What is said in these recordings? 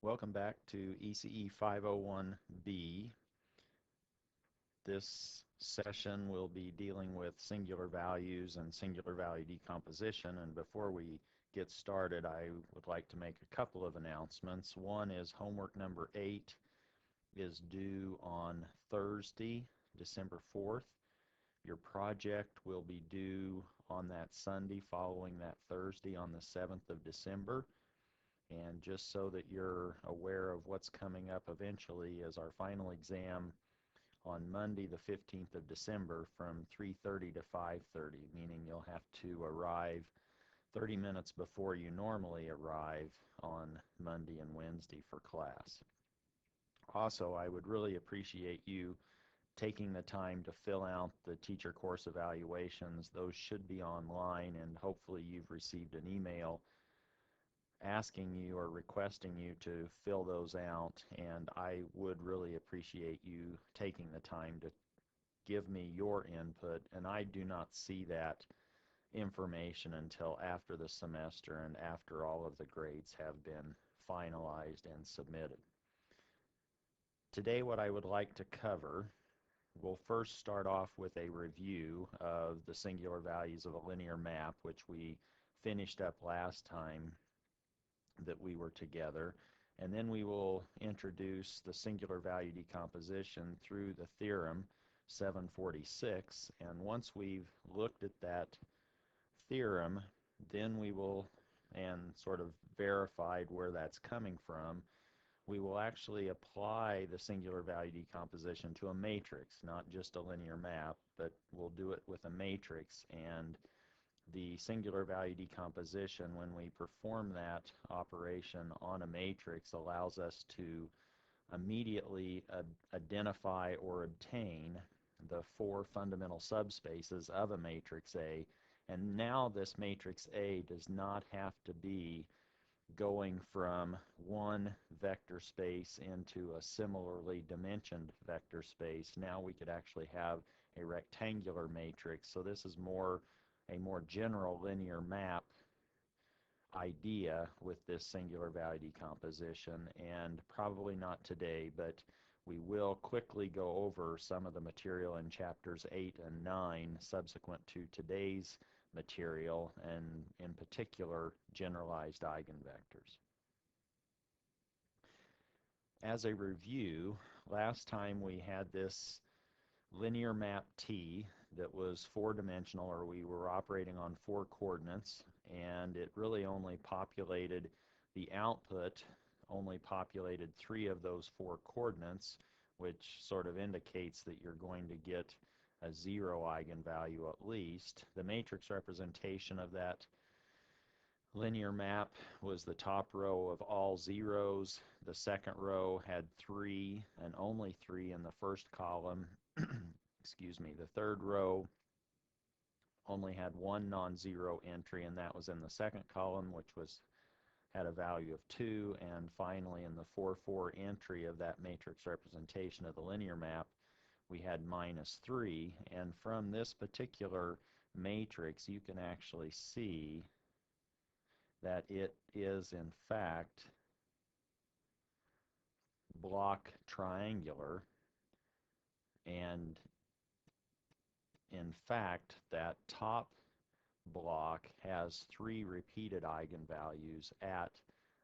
Welcome back to ECE 501B. This session will be dealing with singular values and singular value decomposition. And before we get started, I would like to make a couple of announcements. One is homework number 8 is due on Thursday, December 4th. Your project will be due on that Sunday following that Thursday on the 7th of December. And just so that you're aware of what's coming up eventually is our final exam on Monday the 15th of December from 3:30 to 5:30, meaning you'll have to arrive 30 minutes before you normally arrive on Monday and Wednesday for class. Also, I would really appreciate you taking the time to fill out the teacher course evaluations. Those should be online, and hopefully you've received an email asking you or requesting you to fill those out, and I would really appreciate you taking the time to give me your input, and I do not see that information until after the semester and after all of the grades have been finalized and submitted. Today, what I would like to cover, we'll first start off with a review of the singular values of a linear map, which we finished up last time that we were together, and then we will introduce the singular value decomposition through the theorem 746. And once we've looked at that theorem, then we will, and sort of verified where that's coming from, we will actually apply the singular value decomposition to a matrix, not just a linear map, but we'll do it with a matrix. And the singular value decomposition, when we perform that operation on a matrix, allows us to immediately identify or obtain the 4 fundamental subspaces of a matrix A. And now this matrix A does not have to be going from one vector space into a similarly dimensioned vector space. Now we could actually have a rectangular matrix. So this is a more general linear map idea with this singular value decomposition, and probably not today, but we will quickly go over some of the material in chapters 8 and 9 subsequent to today's material, and in particular generalized eigenvectors. As a review, last time we had this linear map T that was 4-dimensional, or we were operating on 4 coordinates, and it really only populated the output, only populated 3 of those 4 coordinates, which sort of indicates that you're going to get a 0 eigenvalue at least. The matrix representation of that linear map was the top row of all zeros. The second row had 3 and only 3 in the first column. Excuse me. The third row only had 1 non-zero entry, and that was in the second column, which had a value of 2. And finally, in the 4-4 entry of that matrix representation of the linear map, we had -3. And from this particular matrix, you can actually see that it is, in fact, block triangular, and in fact, that top block has 3 repeated eigenvalues at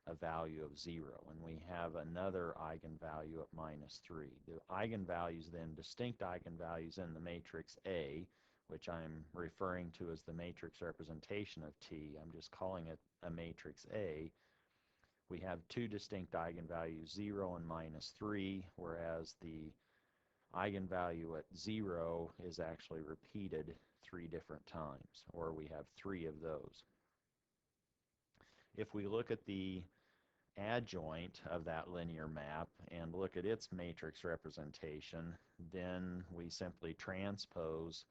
a value of 0, and we have another eigenvalue at -3. The eigenvalues then, distinct eigenvalues in the matrix A, which I'm referring to as the matrix representation of T, I'm just calling it a matrix A, we have 2 distinct eigenvalues, 0 and -3, whereas the eigenvalue at 0 is actually repeated 3 different times, or we have 3 of those. If we look at the adjoint of that linear map and look at its matrix representation, then we simply transpose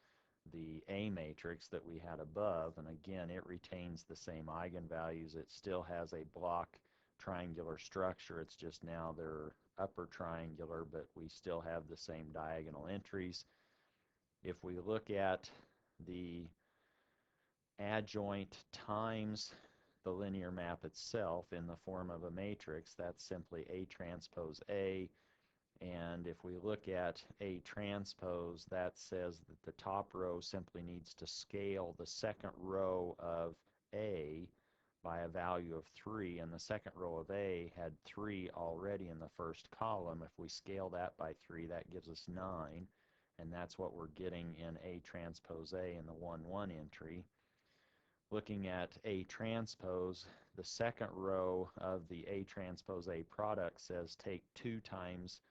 the A matrix that we had above, and again, it retains the same eigenvalues. It still has a block triangular structure. It's just now they're upper triangular, but we still have the same diagonal entries. If we look at the adjoint times the linear map itself in the form of a matrix, that's simply A transpose A. And if we look at A transpose, that says that the top row simply needs to scale the second row of A by a value of 3, and the second row of A had 3 already in the first column. If we scale that by 3, that gives us 9, and that's what we're getting in A transpose A in the 1, 1 entry. Looking at A transpose, the second row of the A transpose A product says take 2 times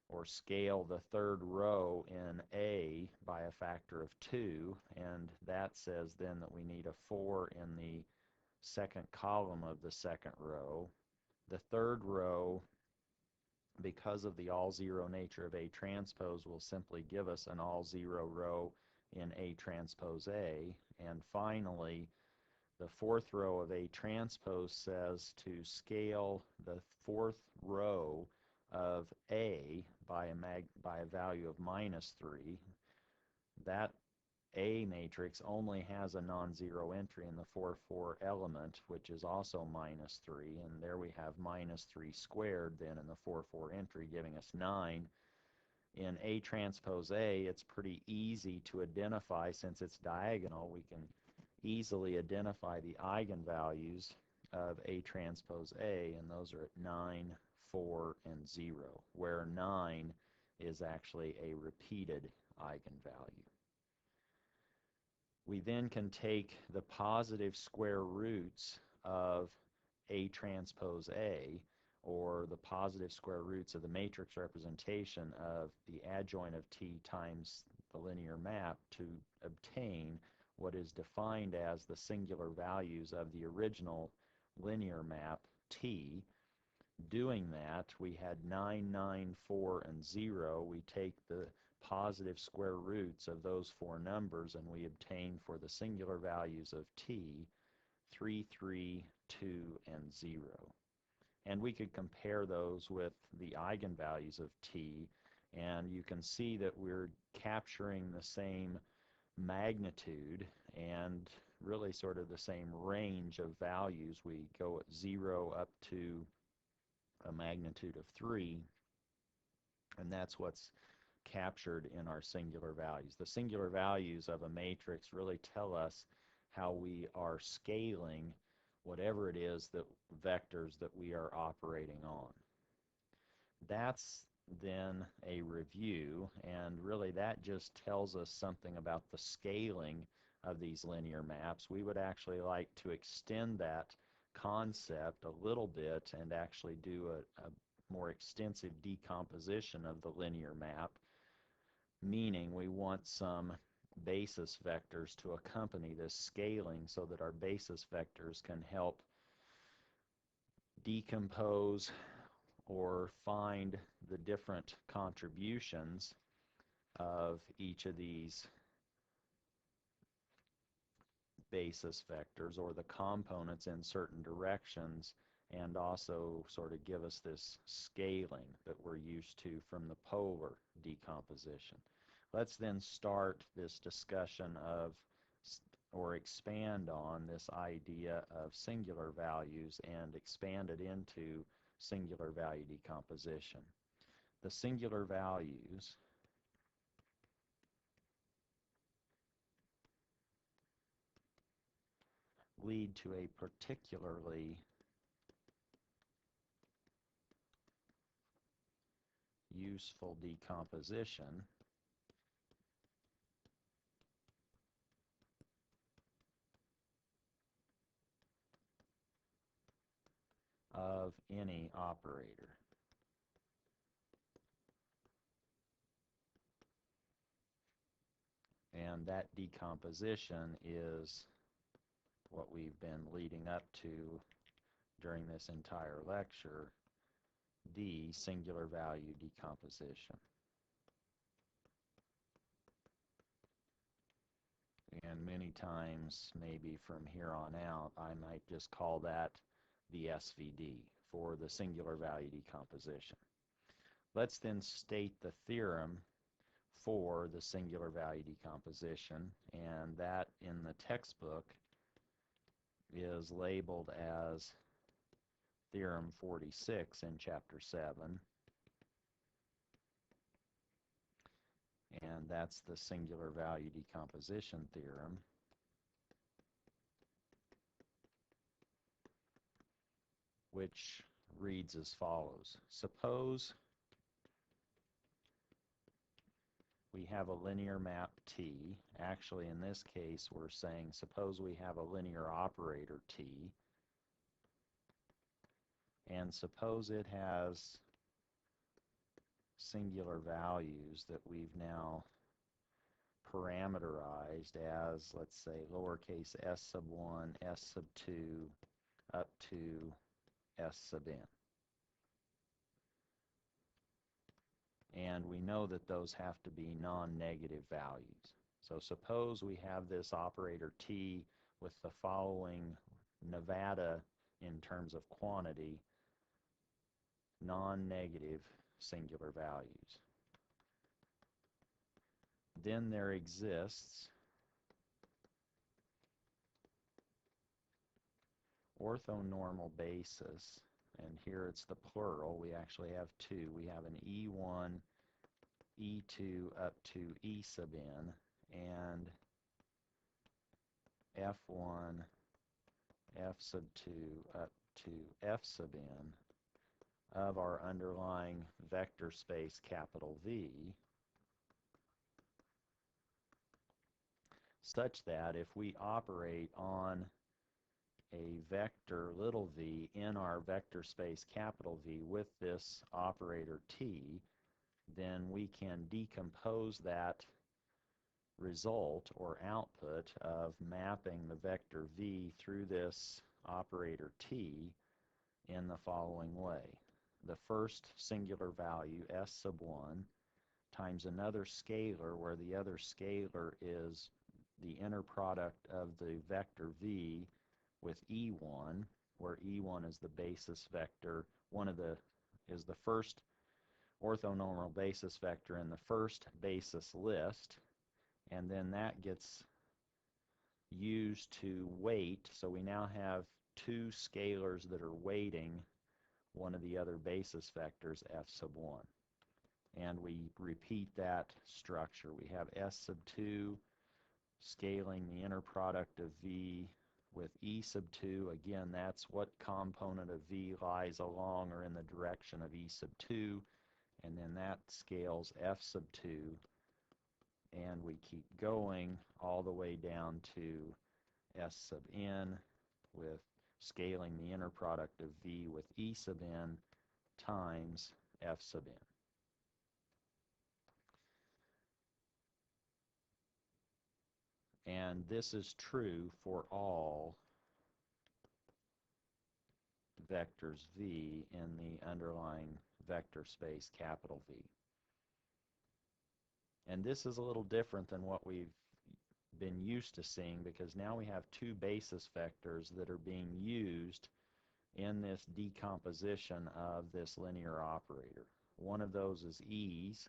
or scale the third row in A by a factor of 2, and that says then that we need a 4 in the second column of the second row. The third row, because of the all-zero nature of A transpose, will simply give us an all-zero row in A transpose A. And finally, the fourth row of A transpose says to scale the fourth row of A by a value of -3. That A matrix only has a non-zero entry in the 4, 4 element, which is also -3, and there we have -3 squared then in the 4, 4 entry, giving us 9. In A transpose A, it's pretty easy to identify. Since it's diagonal, we can easily identify the eigenvalues of A transpose A, and those are at 9, 4, and 0, where 9 is actually a repeated eigenvalue. We then can take the positive square roots of A transpose A, or the positive square roots of the matrix representation of the adjoint of T times the linear map, to obtain what is defined as the singular values of the original linear map T. Doing that, we had 9, 9, 4, and 0. We take the positive square roots of those 4 numbers, and we obtain for the singular values of T 3, 3, 2, and 0. And we could compare those with the eigenvalues of T, and you can see that we're capturing the same magnitude and really sort of the same range of values. We go at 0 up to a magnitude of 3, and that's what's captured in our singular values. The singular values of a matrix really tell us how we are scaling whatever it is that vectors that we are operating on. That's then a review, and really that just tells us something about the scaling of these linear maps. We would actually like to extend that concept a little bit and actually do a more extensive decomposition of the linear map, meaning we want some basis vectors to accompany this scaling so that our basis vectors can help decompose or find the different contributions of each of these basis vectors, or the components in certain directions, and also sort of give us this scaling that we're used to from the polar decomposition. Let's then start this discussion of, or expand on, this idea of singular values and expand it into singular value decomposition. The singular values lead to a particularly useful decomposition of any operator. And that decomposition is what we've been leading up to during this entire lecture, the singular value decomposition. And many times, maybe from here on out, I might just call that the SVD, for the singular value decomposition. Let's then state the theorem for the singular value decomposition, and that in the textbook is labeled as Theorem 46 in Chapter 7, and that's the singular value decomposition theorem. Which reads as follows. Suppose we have a linear map T. Actually, in this case, we're saying suppose we have a linear operator T, and suppose it has singular values that we've now parameterized as, let's say, lowercase s sub 1, s sub 2, up to s sub n. And we know that those have to be non-negative values. So suppose we have this operator T with the following Nevada in terms of quantity, non-negative singular values. Then there exists orthonormal basis, and here it's the plural. We actually have two. We have an E1, E2 up to E sub n, and F1, F sub 2 up to F sub n of our underlying vector space capital V, such that if we operate on a vector little v in our vector space capital V with this operator T, then we can decompose that result or output of mapping the vector V through this operator T in the following way. The first singular value, s sub 1, times another scalar where the other scalar is the inner product of the vector V with E1, where E1 is the basis vector, is the first orthonormal basis vector in the first basis list, and then that gets used to weight. So we now have two scalars that are weighting one of the other basis vectors, f sub 1. And we repeat that structure. We have s sub 2 scaling the inner product of V with E sub 2. Again, that's what component of V lies along or in the direction of E sub 2. And then that scales f sub 2. And we keep going all the way down to s sub n with scaling the inner product of V with E sub n times f sub n. And this is true for all vectors V in the underlying vector space capital V. And this is a little different than what we've been used to seeing, because now we have two basis vectors that are being used in this decomposition of this linear operator. One of those is E's,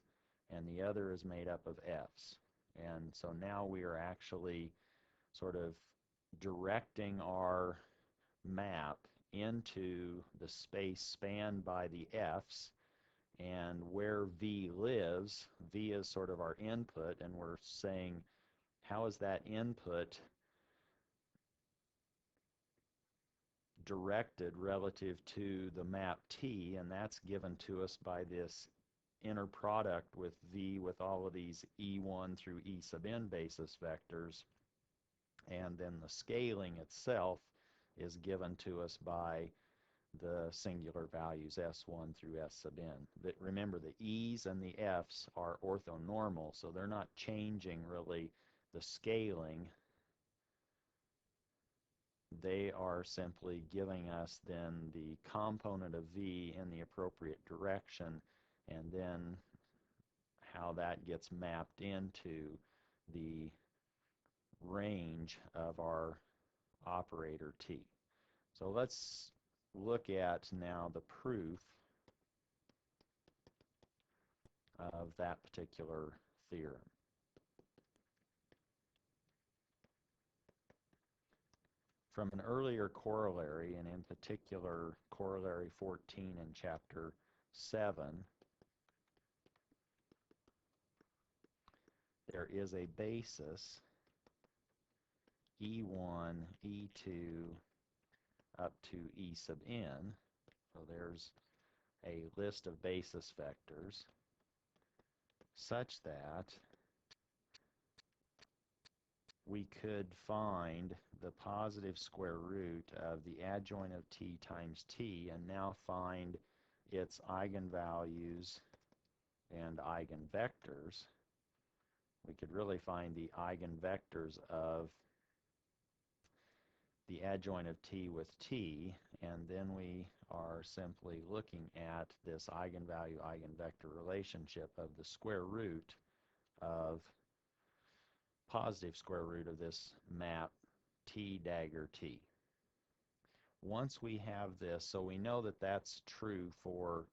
and the other is made up of F's. And so now we are actually sort of directing our map into the space spanned by the F's, and where V lives, V is sort of our input, and we're saying, how is that input directed relative to the map T? And that's given to us by this inner product with V with all of these E1 through E sub n basis vectors. And then the scaling itself is given to us by the singular values S1 through S sub n. But remember, the E's and the F's are orthonormal, so they're not changing really the scaling. They are simply giving us then the component of V in the appropriate direction, and then how that gets mapped into the range of our operator T. So let's look at now the proof of that particular theorem. From an earlier corollary, and in particular corollary 14 in chapter 7, there is a basis E1, E2, up to E sub n. So there's a list of basis vectors such that we could find the positive square root of the adjoint of t times t and now find its eigenvalues and eigenvectors. We could really find the eigenvectors of the adjoint of t with t, and then we are simply looking at this eigenvalue-eigenvector relationship of the square root of positive square root of this map t dagger t. Once we have this, so we know that that's true for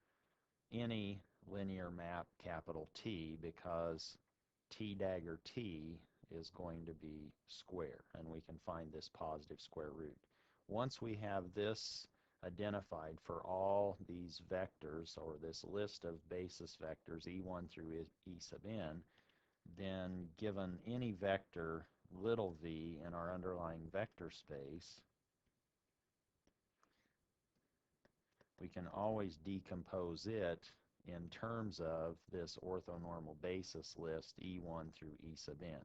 any linear map capital T because t dagger t is going to be square, and we can find this positive square root. Once we have this identified for all these vectors, or this list of basis vectors, E1 through E sub n, then given any vector little v in our underlying vector space, we can always decompose it in terms of this orthonormal basis list E1 through E sub n.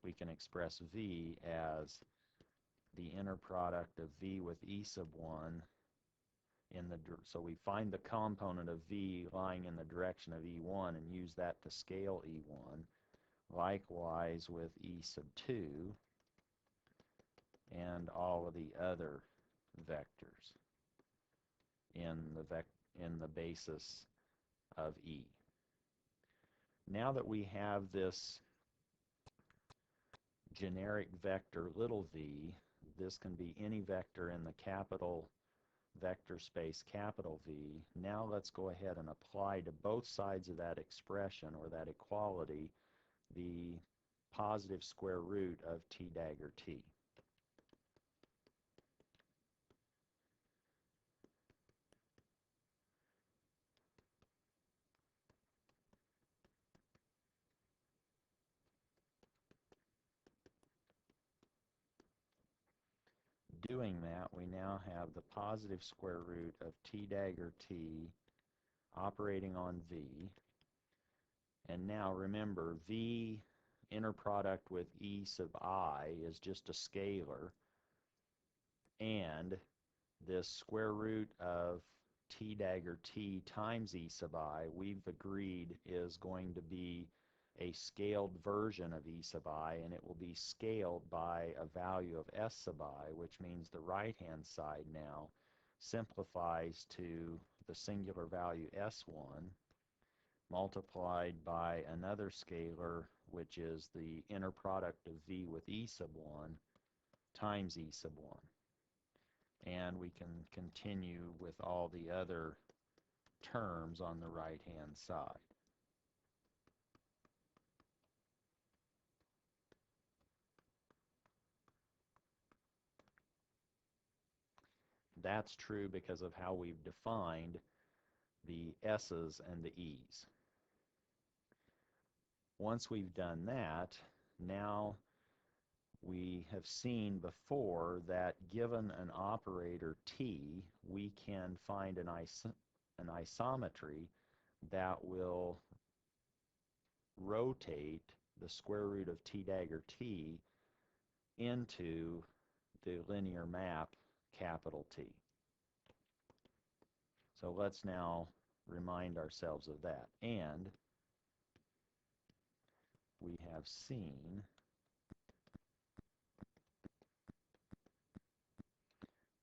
We can express v as the inner product of v with E sub 1 in the, so we find the component of v lying in the direction of E1 and use that to scale E1. Likewise with E sub 2 and all of the other vectors in the basis of E. Now that we have this generic vector little v, this can be any vector in the capital vector space capital V. Now let's go ahead and apply to both sides of that expression, or that equality, the positive square root of t dagger t. Doing that, we now have the positive square root of t dagger t operating on v. And now remember, v inner product with e sub I is just a scalar, and this square root of t dagger t times e sub I, we've agreed, is going to be a scaled version of e sub I, and it will be scaled by a value of s sub I, which means the right-hand side now simplifies to the singular value s1 multiplied by another scalar, which is the inner product of v with e sub 1 times e sub 1. And we can continue with all the other terms on the right-hand side. That's true because of how we've defined the s's and the e's. Once we've done that, now we have seen before that given an operator t, we can find an isometry that will rotate the square root of t dagger t into the linear map capital T. So let's now remind ourselves of that. And we have seen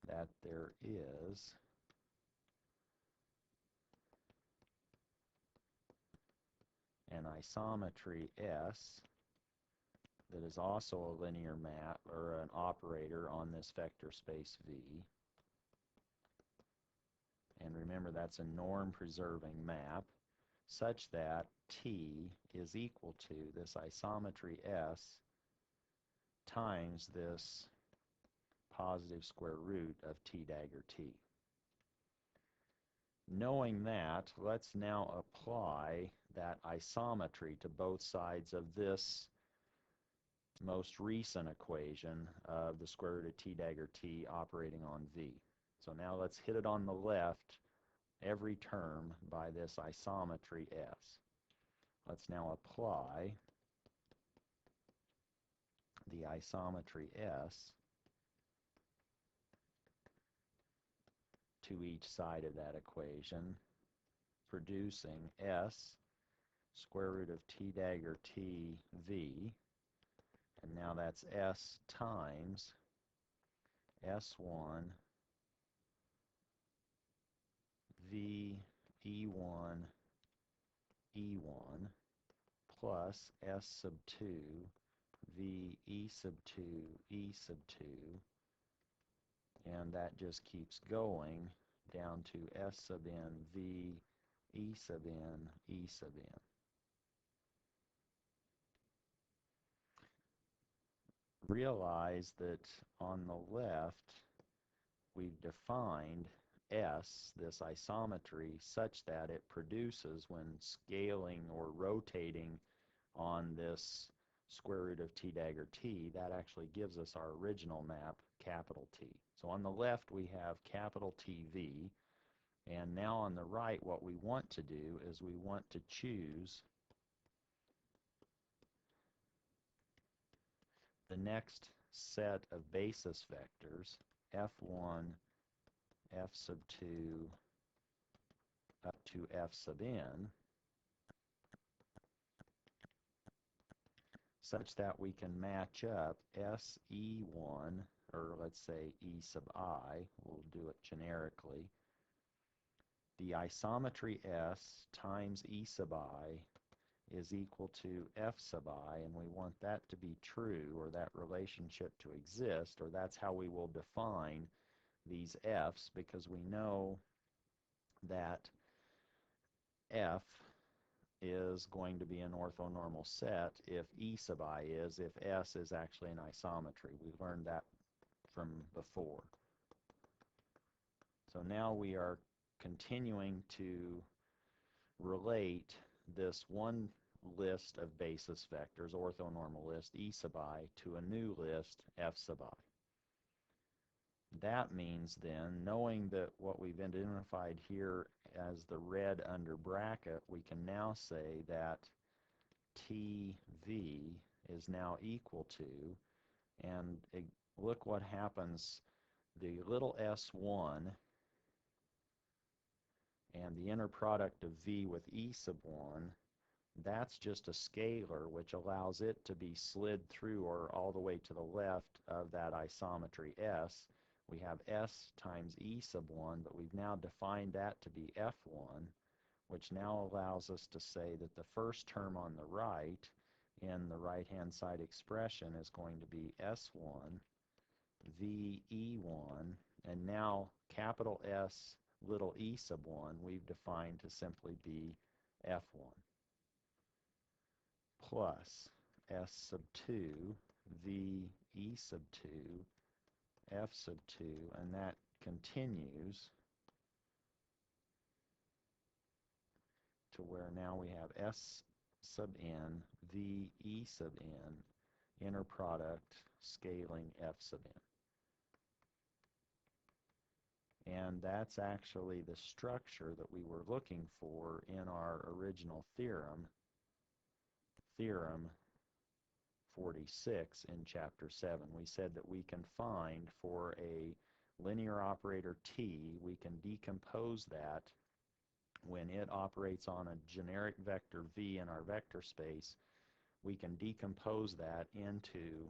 that there is an isometry S that is also a linear map, or an operator, on this vector space V. And remember, that's a norm-preserving map, such that T is equal to this isometry S times this positive square root of t dagger t. Knowing that, let's now apply that isometry to both sides of this most recent equation of the square root of t dagger t operating on v. So now let's hit it on the left, every term by this isometry s. Let's now apply the isometry s to each side of that equation, producing s square root of t dagger t v, and now that's s times s1 v e1 e1 plus s sub 2 v e sub 2 e sub 2, and that just keeps going down to s sub n v e sub n e sub n. Realize that on the left we've defined S, this isometry, such that it produces, when scaling or rotating on this square root of t dagger t, that actually gives us our original map, capital T. So on the left we have capital TV, and now on the right what we want to do is we want to choose the next set of basis vectors, f1, f sub 2, up to f sub n, such that we can match up SE1, or let's say E sub I, we'll do it generically. The isometry S times E sub I is equal to F sub I, and we want that to be true, or that relationship to exist, or that's how we will define these F's, because we know that F is going to be an orthonormal set if E sub I is, if S is actually an isometry. We learned that from before. So now we are continuing to relate this one list of basis vectors, orthonormal list E sub I, to a new list F sub I. That means then, knowing that what we've identified here as the red under bracket, we can now say that TV is now equal to, and look what happens, the little s1 and the inner product of v with e sub 1, that's just a scalar, which allows it to be slid through or all the way to the left of that isometry S. We have S times E sub 1, but we've now defined that to be F1, which now allows us to say that the first term on the right in the right-hand side expression is going to be S1, VE1, and now capital S little e sub 1 we've defined to simply be F1, plus S sub 2, V E sub 2, F sub 2, and that continues to where now we have S sub n, V E sub n, inner product scaling F sub n. And that's actually the structure that we were looking for in our original theorem, Theorem 46 in Chapter 7. We said that we can find for a linear operator T, we can decompose that when it operates on a generic vector V in our vector space. We can decompose that into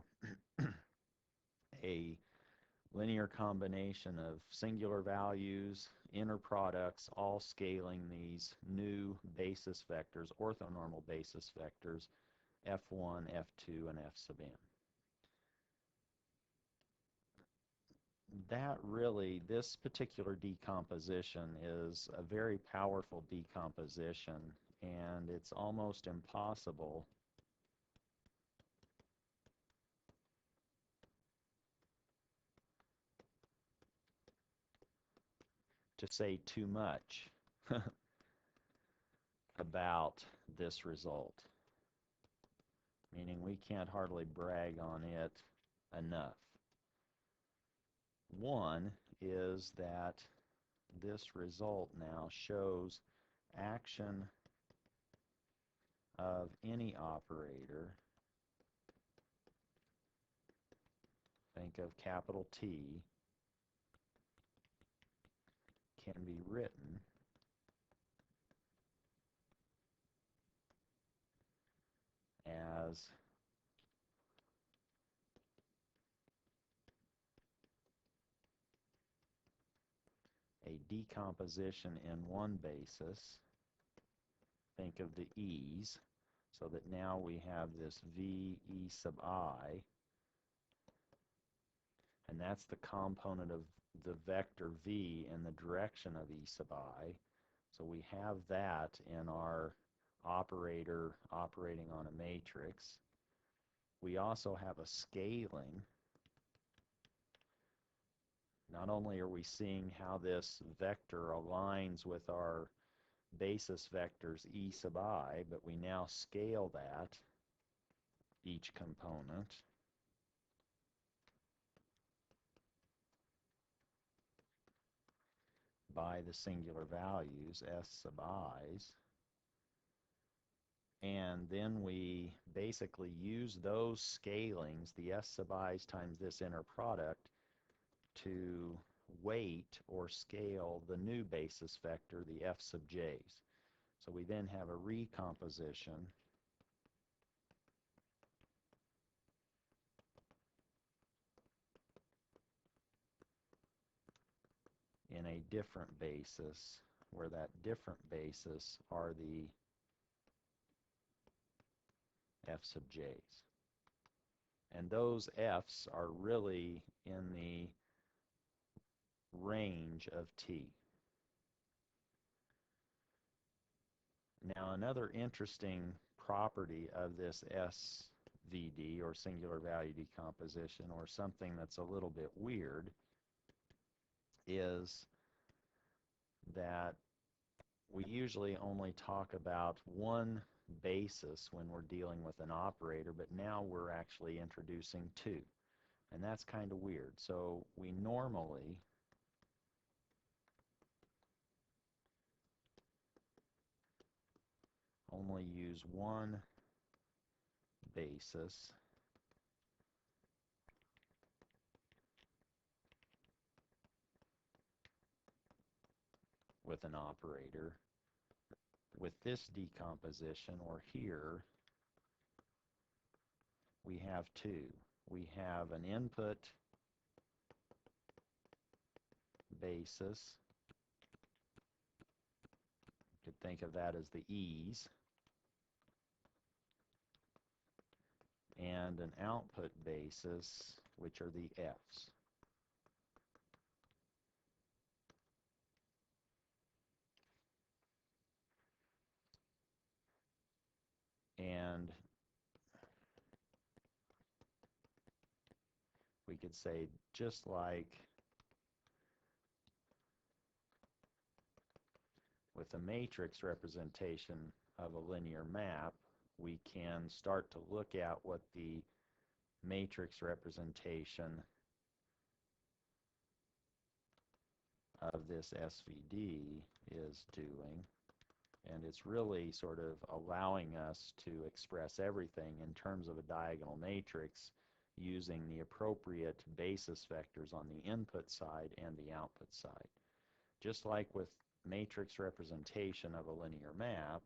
a linear combination of singular values, inner products, all scaling these new basis vectors, orthonormal basis vectors, F1, F2, and F sub n. That really, this particular decomposition is a very powerful decomposition, and it's almost impossible to say too much about this result, meaning we can't hardly brag on it enough. One is that this result now shows action of any operator. Think of capital T, can be written as a decomposition in one basis. Think of the e's, so that now we have this v e sub I, and that's the component of the vector v in the direction of e sub I. So we have that in our operator operating on a matrix. We also have a scaling. Not only are we seeing how this vector aligns with our basis vectors e sub I, but we now scale that, each component, by the singular values, s sub i's. And then we basically use those scalings, the s sub i's times this inner product, to weight or scale the new basis vector, the f sub j's. So we then have a recomposition in a different basis, where that different basis are the f sub j's. And those f's are really in the range of t. Now, another interesting property of this SVD, or singular value decomposition, or something that's a little bit weird, is that we usually only talk about one basis when we're dealing with an operator, but now we're actually introducing two. And that's kind of weird. So we normally only use one basis with an operator. With this decomposition, or here, we have two. We have an input basis. You could think of that as the e's. And an output basis, which are the f's. And we could say, just like with a matrix representation of a linear map, we can start to look at what the matrix representation of this SVD is doing. And it's really sort of allowing us to express everything in terms of a diagonal matrix using the appropriate basis vectors on the input side and the output side. Just like with matrix representation of a linear map,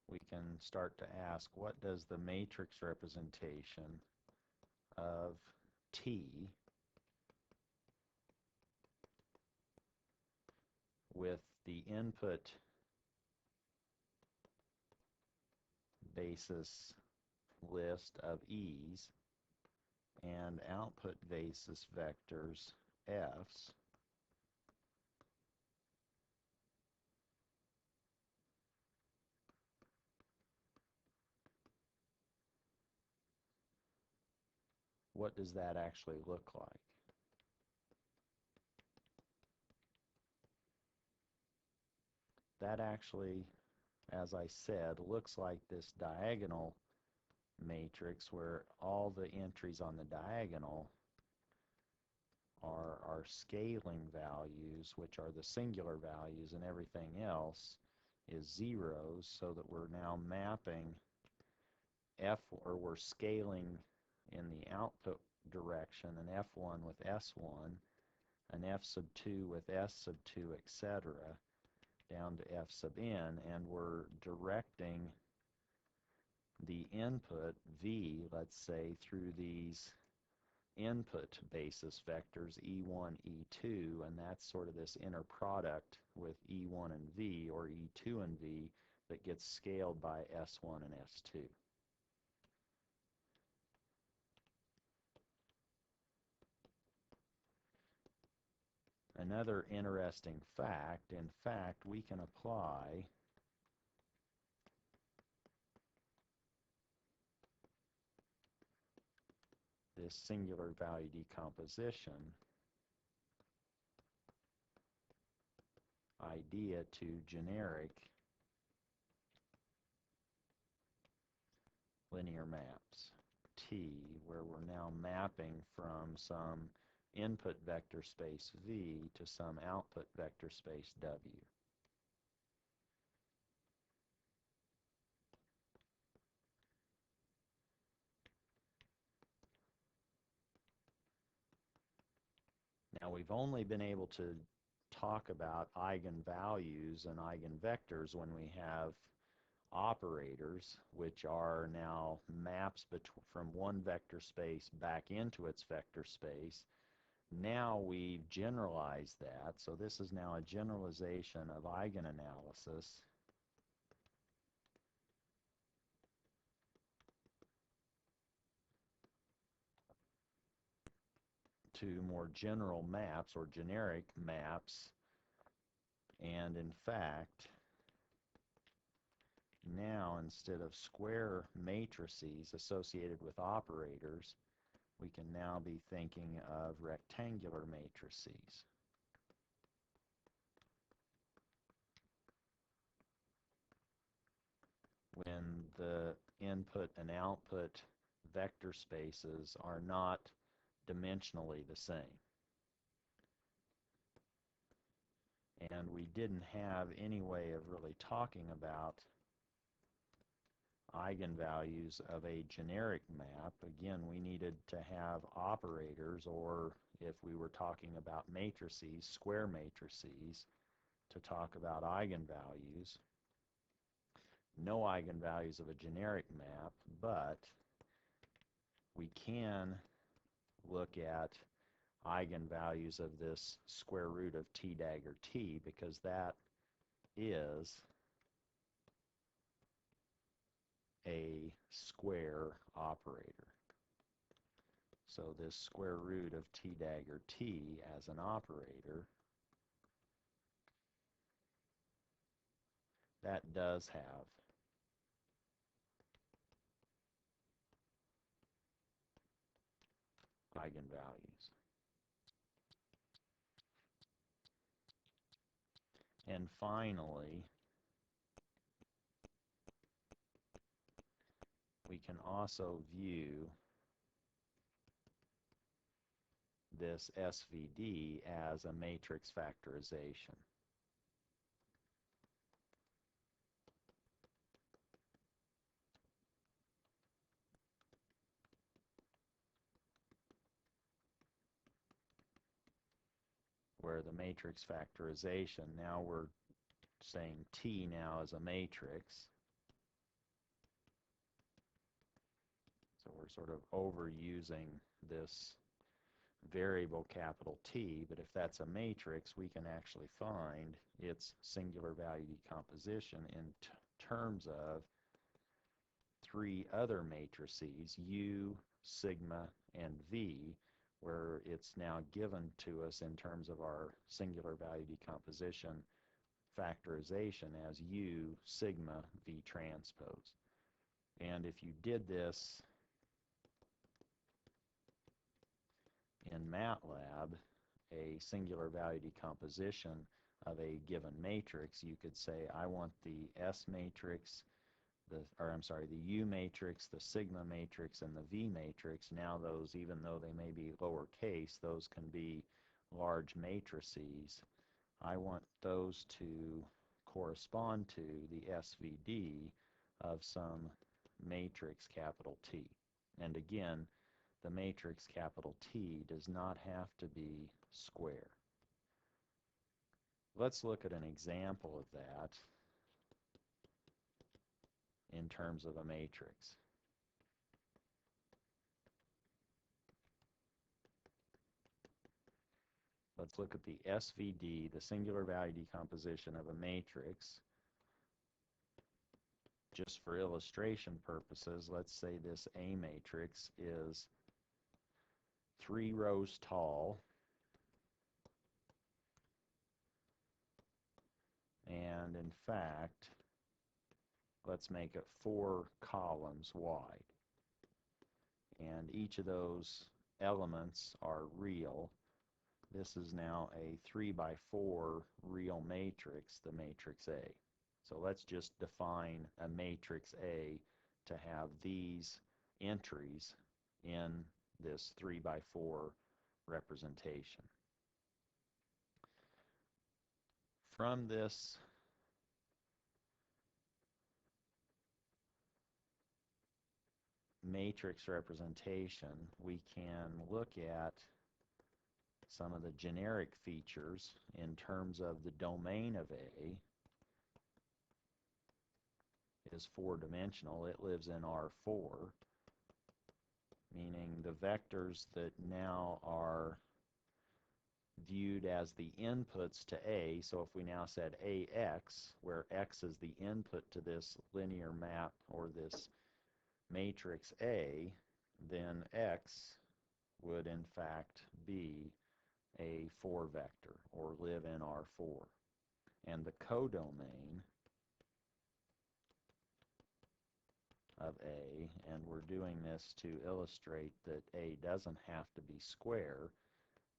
we can start to ask, what does the matrix representation of T with the input basis list of E's and output basis vectors F's what does that actually look like? That actually, as I said, looks like this diagonal matrix where all the entries on the diagonal are our scaling values, which are the singular values, and everything else is zeros, so that we're now mapping or we're scaling in the output direction an F1 with S1, an F sub 2 with S sub 2, etc., down to F sub n, and we're directing the input V, let's say, through these input basis vectors E1, E2, and that's sort of this inner product with E1 and V, or E2 and V, that gets scaled by S1 and S2. Another interesting fact, in fact, we can apply this singular value decomposition idea to generic linear maps T, where we're now mapping from some input vector space V to some output vector space W. Now, we've only been able to talk about eigenvalues and eigenvectors when we have operators, which are now maps from one vector space back into its vector space. Now we've generalized that, so this is now a generalization of eigenanalysis to more general maps or generic maps. And in fact, now instead of square matrices associated with operators, we can now be thinking of rectangular matrices. When the input and output vector spaces are not dimensionally the same. And we didn't have any way of really talking about eigenvalues of a generic map. Again, we needed to have operators, or if we were talking about matrices, square matrices, to talk about eigenvalues. No eigenvalues of a generic map, but we can look at eigenvalues of this square root of t dagger t, because that is a square operator. So this square root of t dagger t as an operator, that does have eigenvalues. And finally, we can also view this SVD as a matrix factorization. Where the matrix factorization, now we're saying T now is a matrix. So we're sort of overusing this variable capital T, but if that's a matrix, we can actually find its singular value decomposition in terms of three other matrices, U, sigma, and V, where it's now given to us in terms of our singular value decomposition factorization as U, sigma, V transpose. And if you did this in MATLAB a singular value decomposition of a given matrix, you could say I want the S matrix, the U matrix, the sigma matrix, and the V matrix. Now those, even though they may be lowercase, those can be large matrices. I want those to correspond to the SVD of some matrix capital T. And again, the matrix capital T does not have to be square. Let's look at an example of that in terms of a matrix. Let's look at the SVD, the singular value decomposition of a matrix. Just for illustration purposes, let's say this A matrix is 3 rows tall and in fact let's make it 4 columns wide, and each of those elements are real. This is now a 3 by 4 real matrix, the matrix A. So let's just define a matrix A to have these entries in this 3 by 4 representation. From this matrix representation, we can look at some of the generic features in terms of the domain of A is 4-dimensional. It lives in R4, meaning the vectors that now are viewed as the inputs to A. So if we now said AX, where X is the input to this linear map or this matrix A, then X would in fact be a 4 vector or live in R4. And the codomain of A, and we're doing this to illustrate that A doesn't have to be square.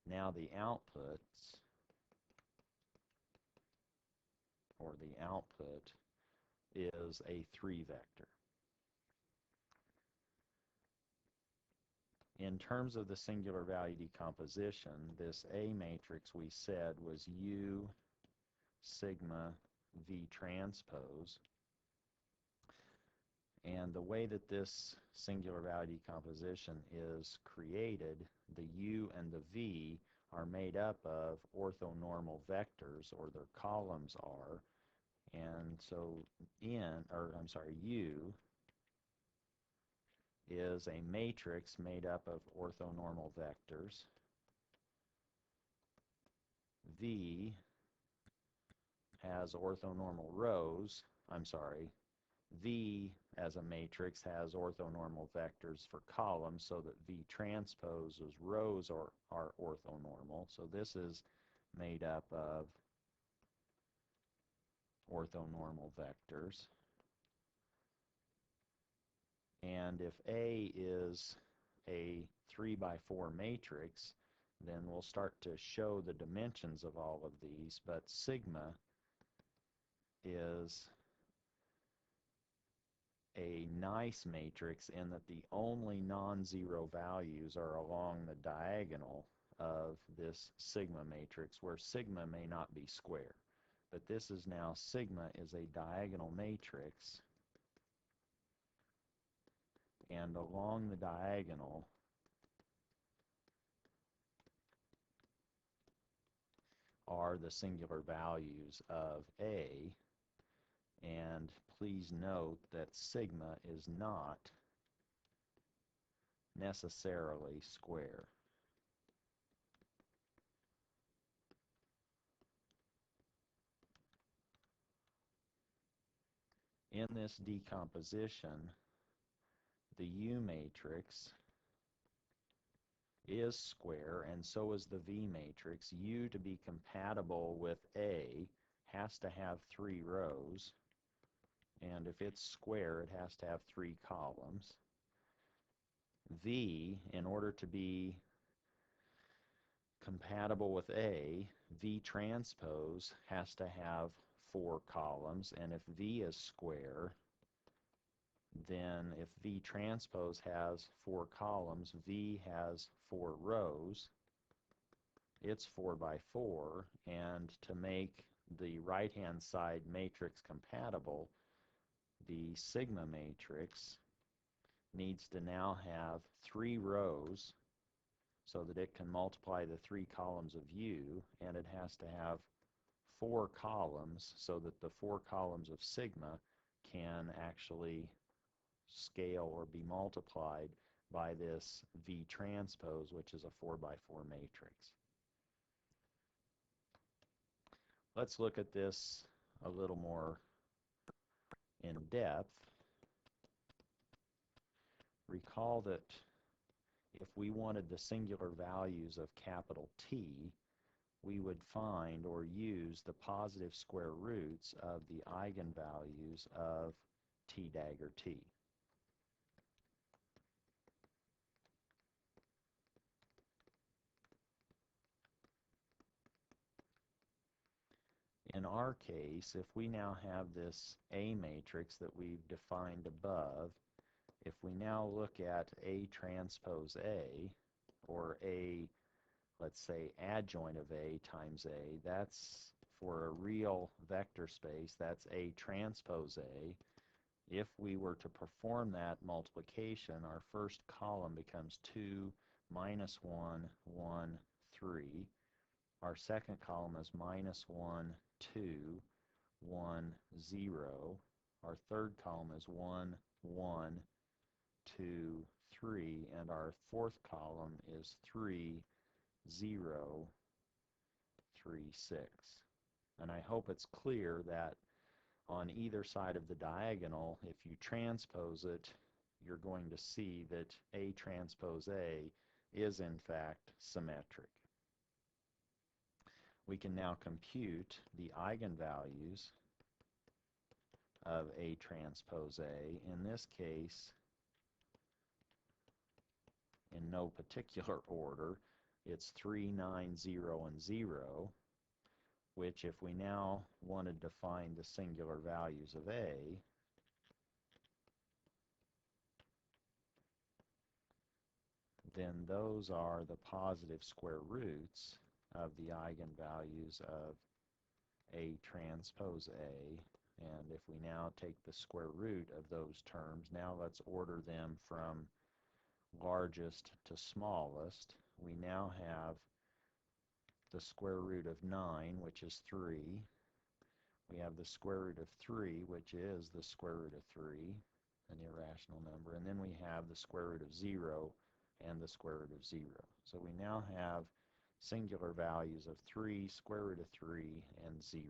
Now the outputs, or the output, is a 3 vector. In terms of the singular value decomposition, this A matrix we said was U sigma V transpose. And the way that this singular value decomposition is created, the U and the V are made up of orthonormal vectors, or their columns are. And so U is a matrix made up of orthonormal vectors. V has orthonormal rows. V as a matrix has orthonormal vectors for columns, so that V transpose's rows are orthonormal. So this is made up of orthonormal vectors. And if A is a 3 by 4 matrix, then we'll start to show the dimensions of all of these, but sigma is a nice matrix in that the only non-zero values are along the diagonal of this sigma matrix, where sigma may not be square. But this is now, sigma is a diagonal matrix, and along the diagonal are the singular values of A. And please note that sigma is not necessarily square. In this decomposition, the U matrix is square, and so is the V matrix. U, to be compatible with A, has to have 3 rows, and if it's square, it has to have 3 columns. V, in order to be compatible with A, V transpose has to have 4 columns, and if V is square, then if V transpose has 4 columns, V has 4 rows, it's 4 by 4, and to make the right-hand side matrix compatible, the sigma matrix needs to now have 3 rows so that it can multiply the 3 columns of U, and it has to have 4 columns so that the 4 columns of sigma can actually scale or be multiplied by this V transpose, which is a 4 by 4 matrix. Let's look at this a little more in depth. Recall that if we wanted the singular values of capital T, we would find or use the positive square roots of the eigenvalues of T dagger T. In our case, if we now have this A matrix that we've defined above, if we now look at A transpose A, or A, let's say, adjoint of A times A, that's for a real vector space, that's A transpose A. If we were to perform that multiplication, our first column becomes 2, minus 1, 1, 3. Our second column is minus 1, 2, 1, 0. Our third column is 1, 1, 2, 3. And our fourth column is 3, 0, 3, 6. And I hope it's clear that on either side of the diagonal, if you transpose it, you're going to see that A transpose A is in fact symmetric. We can now compute the eigenvalues of A transpose A. In this case, in no particular order, it's 3, 9, 0, and 0, which if we now wanted to find the singular values of A, then those are the positive square roots of the eigenvalues of A transpose A. And if we now take the square root of those terms, now let's order them from largest to smallest. We now have the square root of 9, which is 3. We have the square root of 3, which is the square root of 3, an irrational number. And then we have the square root of 0 and the square root of 0. So we now have singular values of 3, square root of 3, and 0.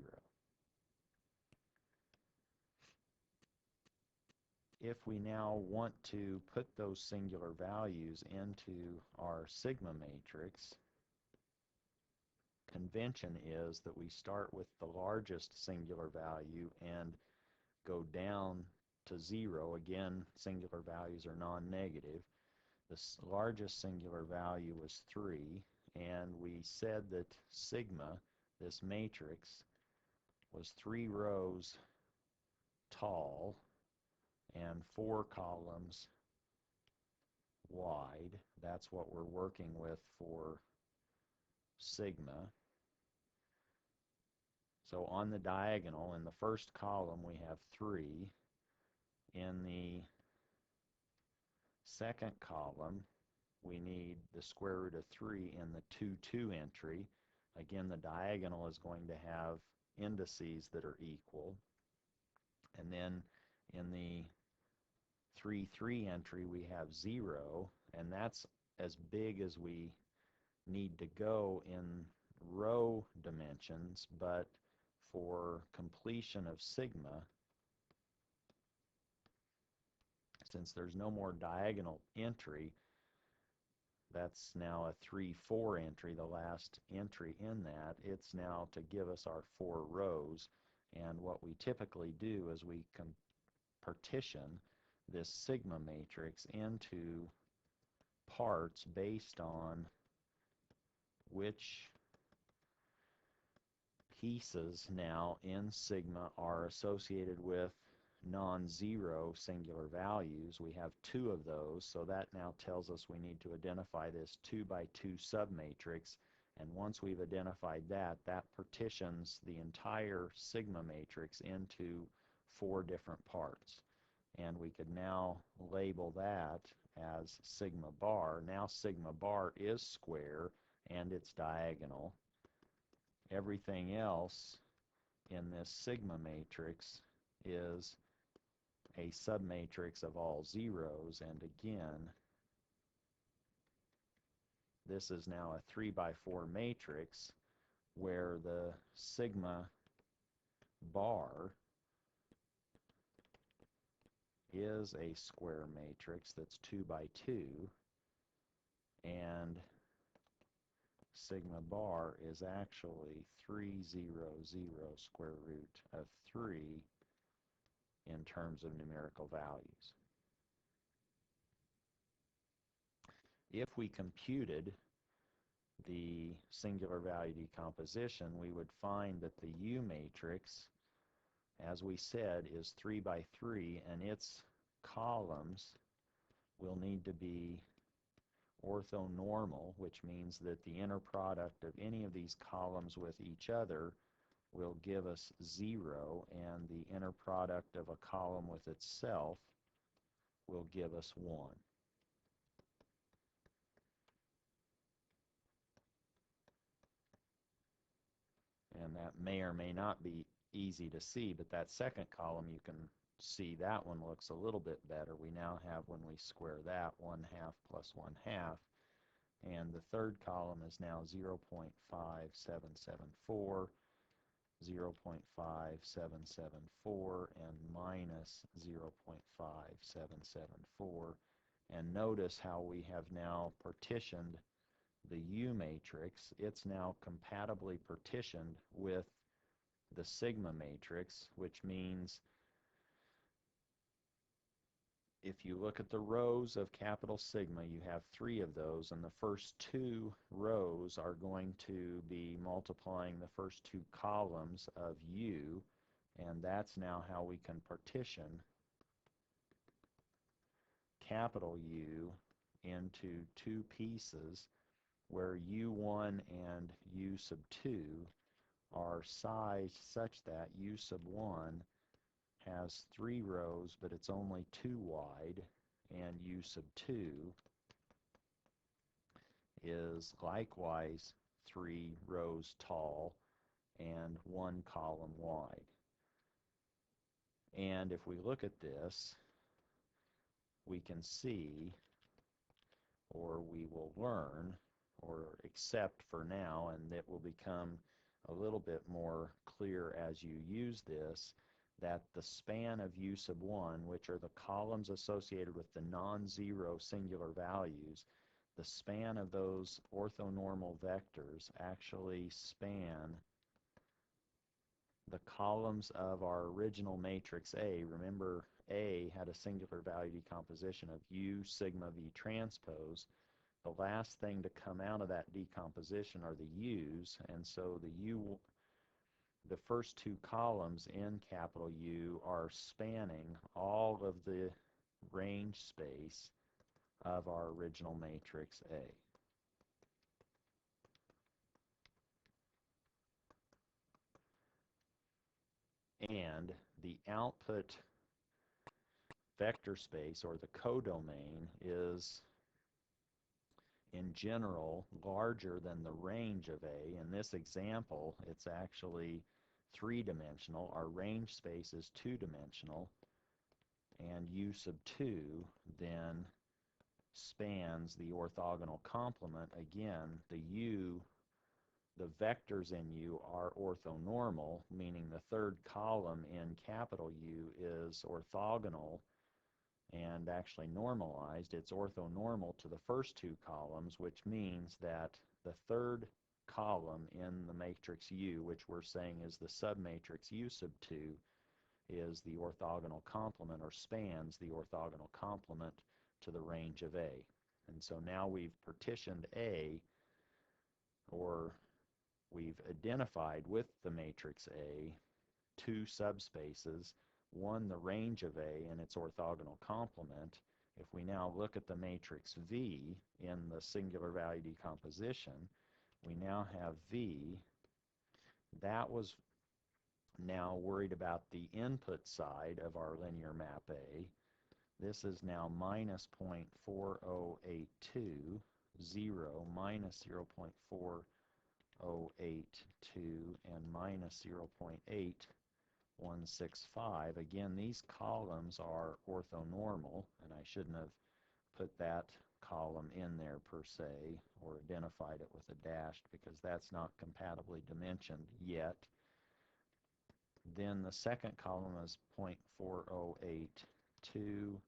If we now want to put those singular values into our sigma matrix, convention is that we start with the largest singular value and go down to 0. Again, singular values are non-negative. The largest singular value was 3, and we said that sigma, this matrix, was 3 rows tall and 4 columns wide. That's what we're working with for sigma. So on the diagonal, in the first column, we have 3. In the second column, we need the square root of 3 in the 2, 2 entry. Again, the diagonal is going to have indices that are equal. And then in the 3, 3 entry, we have 0, and that's as big as we need to go in row dimensions, but for completion of sigma, since there's no more diagonal entry, that's now a 3, 4 entry, the last entry in that. It's now to give us our 4 rows, and what we typically do is we can partition this sigma matrix into parts based on which pieces now in sigma are associated with non-zero singular values. We have two of those, so that now tells us we need to identify this 2 by 2 submatrix, and once we've identified that, that partitions the entire sigma matrix into 4 different parts. And we could now label that as sigma bar. Now sigma bar is square and it's diagonal. Everything else in this sigma matrix is a submatrix of all zeros, and again, this is now a 3 by 4 matrix where the sigma bar is a square matrix that's 2 by 2, and sigma bar is actually 300 square root of 3 in terms of numerical values. If we computed the singular value decomposition, we would find that the U matrix, as we said, is 3 by 3, and its columns will need to be orthonormal, which means that the inner product of any of these columns with each other will give us 0, and the inner product of a column with itself will give us 1. And that may or may not be easy to see, but that second column, you can see that one looks a little bit better. We now have, when we square that, 1/2 plus 1/2, and the third column is now 0.5774, 0.5774, and minus 0.5774. And notice how we have now partitioned the U matrix. It's now compatibly partitioned with the sigma matrix, which means if you look at the rows of capital sigma, you have 3 of those, and the first 2 rows are going to be multiplying the first 2 columns of U, and that's now how we can partition capital U into 2 pieces where U1 and U sub 2 are sized such that U sub 1 has 3 rows, but it's only 2 wide, and U sub 2 is likewise 3 rows tall and 1 column wide. And if we look at this, we can see, or we will learn, or accept for now, and it will become a little bit more clear as you use this, that the span of U sub 1, which are the columns associated with the non-zero singular values, the span of those orthonormal vectors actually span the columns of our original matrix A. Remember, A had a singular value decomposition of U sigma V transpose. The last thing to come out of that decomposition are the U's, and so the first 2 columns in capital U are spanning all of the range space of our original matrix A. And the output vector space, or the codomain, is in general larger than the range of A. In this example, it's actually 3-dimensional. Our range space is 2-dimensional, and U sub 2 then spans the orthogonal complement. Again, the vectors in U are orthonormal, meaning the third column in capital U is orthogonal and actually normalized. It's orthonormal to the first 2 columns, which means that the third column in the matrix U, which we're saying is the submatrix U sub 2, is the orthogonal complement, or spans the orthogonal complement to the range of A. And so now we've partitioned A or we've identified with the matrix A two subspaces, one the range of A and its orthogonal complement. If we now look at the matrix V in the singular value decomposition, we now have V. That was now worried about the input side of our linear map A. This is now minus 0.4082, 0, minus 0.4082, and minus 0.8165. Again, these columns are orthonormal, and I shouldn't have put that column in there per se, or identified it with a dash, because that's not compatibly dimensioned yet. Then the second column is 0.4082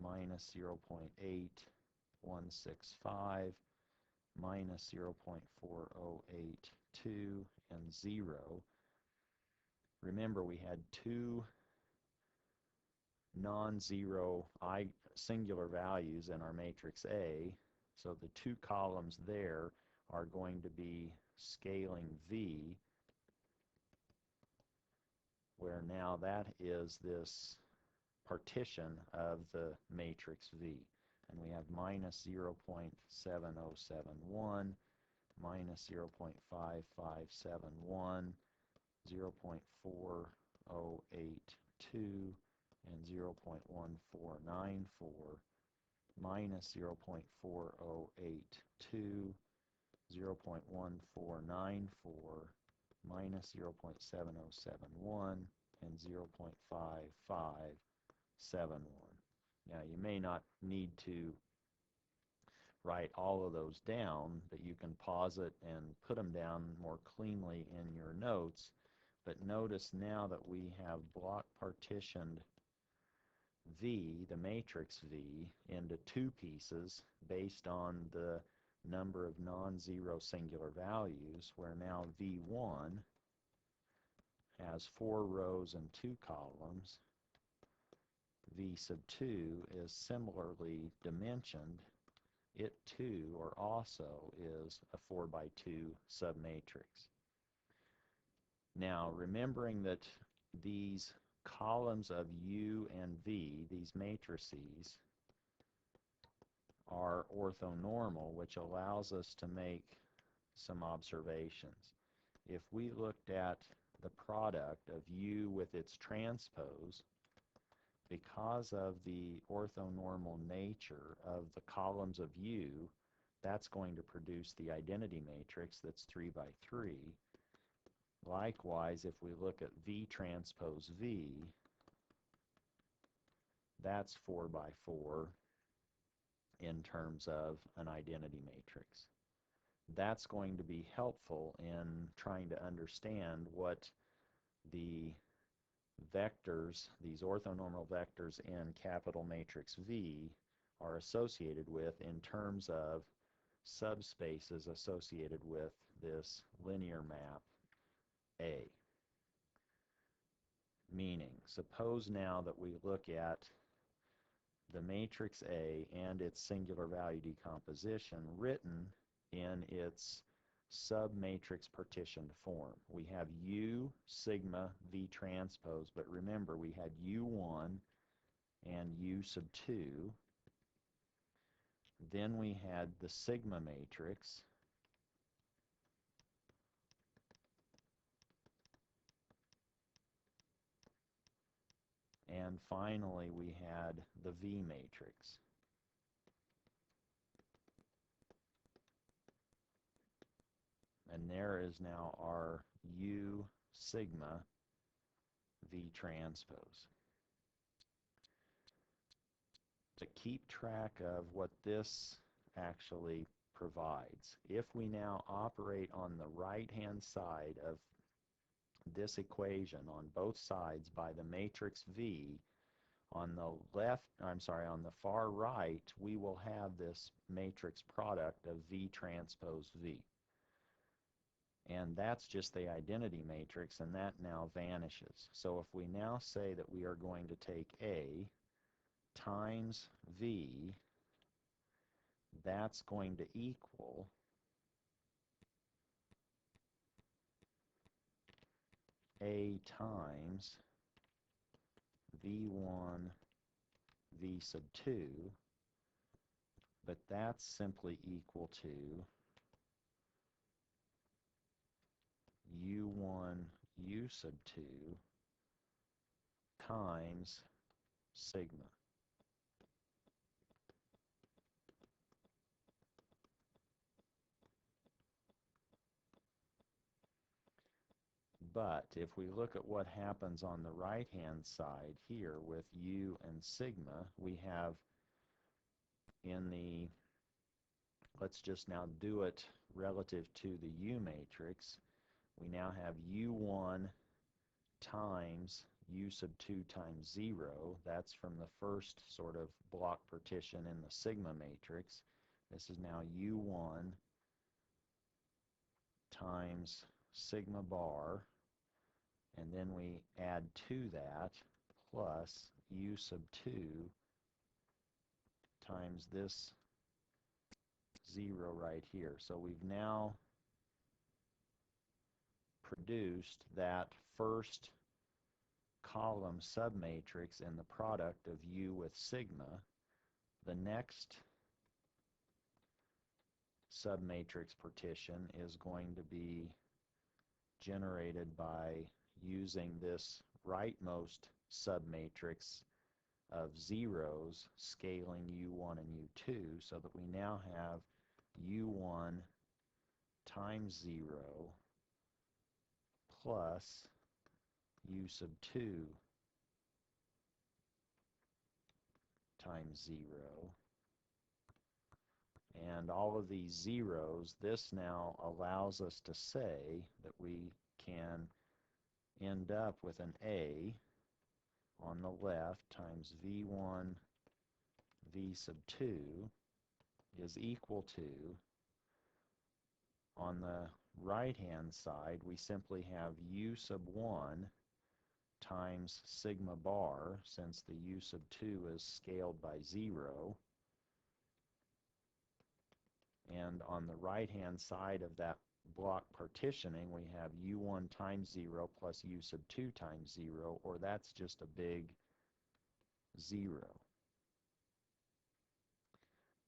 minus 0.8165 minus 0.4082 and 0. Remember, we had two non-zero singular values in our matrix A, so the two columns there are going to be scaling V, where now that is this partition of the matrix V. And we have minus 0.7071, minus 0.5571, 0.4082, and 0.1494, minus 0.4082, 0.1494, minus 0.7071, and 0.5571. Now, you may not need to write all of those down, but you can pause it and put them down more cleanly in your notes. But notice now that we have block partitioned V, the matrix V, into two pieces based on the number of non-zero singular values, where now V1 has 4 rows and 2 columns. V sub 2 is similarly dimensioned. It too, or also, is a 4 by 2 submatrix. Now, remembering that these columns of U and V, these matrices, are orthonormal, which allows us to make some observations. If we looked at the product of U with its transpose, because of the orthonormal nature of the columns of U, that's going to produce the identity matrix that's 3 by 3. Likewise, if we look at V transpose V, that's 4 by 4 in terms of an identity matrix. That's going to be helpful in trying to understand what the vectors, these orthonormal vectors in capital matrix V, are associated with in terms of subspaces associated with this linear map A. Meaning, suppose now that we look at the matrix A and its singular value decomposition written in its submatrix partitioned form. We have U sigma V transpose, but remember we had U1 and U sub 2. Then we had the sigma matrix. And finally we had the V matrix. And there is now our U sigma V transpose. To keep track of what this actually provides, if we now operate on the right-hand side of this equation on both sides by the matrix V, on the far right, we will have this matrix product of V transpose V. And that's just the identity matrix, and that now vanishes. So if we now say that we are going to take A times V, that's going to equal A times V1 V sub 2, but that's simply equal to U1 U sub 2 times sigma. But if we look at what happens on the right-hand side here with U and sigma, we have in the, let's just now do it relative to the U matrix, we now have U1 times U sub 2 times 0. That's from the first sort of block partition in the sigma matrix. This is now U1 times sigma bar, and then we add to that plus U sub 2 times this 0 right here. So we've now produced that first column submatrix in the product of U with sigma. The next submatrix partition is going to be generated by using this rightmost submatrix of zeros scaling U1 and U2, so that we now have U1 times 0 plus U sub 2 times 0. And all of these zeros, this now allows us to say that we can end up with an A on the left times V1 V sub 2 is equal to, on the right-hand side, we simply have U sub 1 times sigma bar, since the U sub 2 is scaled by 0. And on the right-hand side of that block partitioning, we have U1 times 0 plus U sub 2 times 0, or that's just a big 0.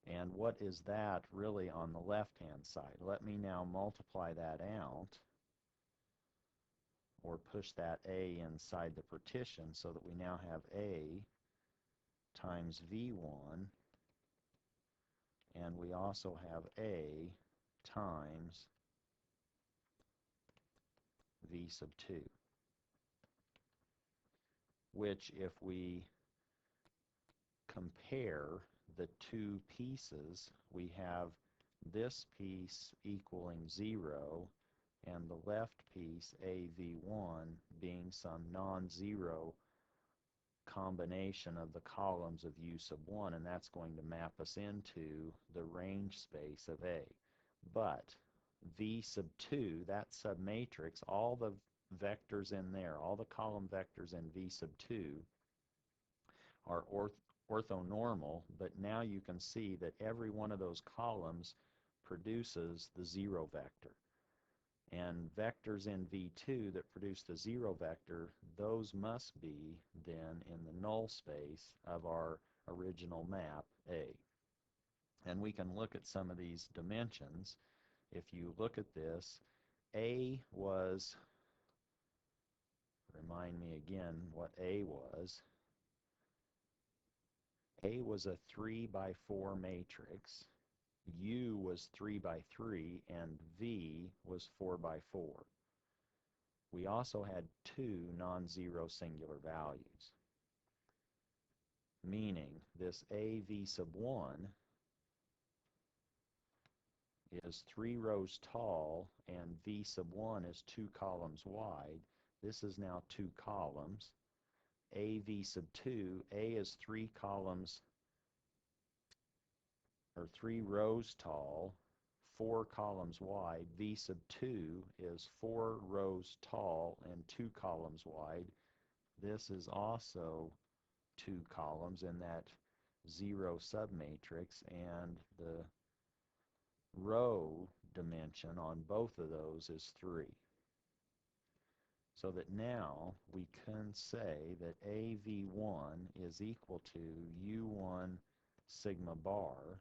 And what is that really on the left-hand side? Let me now multiply that out, or push that A inside the partition, so that we now have A times V1, and we also have A times V sub 2, which, if we compare the two pieces, we have this piece equaling 0, and the left piece, AV1, being some non-zero combination of the columns of U sub 1, and that's going to map us into the range space of A. But V sub 2, that submatrix, all the vectors in there, all the column vectors in V sub 2 are orthonormal, but now you can see that every one of those columns produces the 0 vector. And vectors in V2 that produce the 0 vector, those must be then in the null space of our original map A. And we can look at some of these dimensions. If you look at this, A was, remind me again what A was. A was a 3 by 4 matrix. U was 3 by 3, and V was 4 by 4. We also had two non-zero singular values, meaning this AV sub 1 is 3 rows tall, and V sub 1 is 2 columns wide. This is now 2 columns. AV sub 2, A is 3 columns, or 3 rows tall, 4 columns wide. V sub 2 is 4 rows tall and 2 columns wide. This is also 2 columns in that 0 submatrix, and the row dimension on both of those is 3. So that now we can say that AV1 is equal to U1 sigma bar,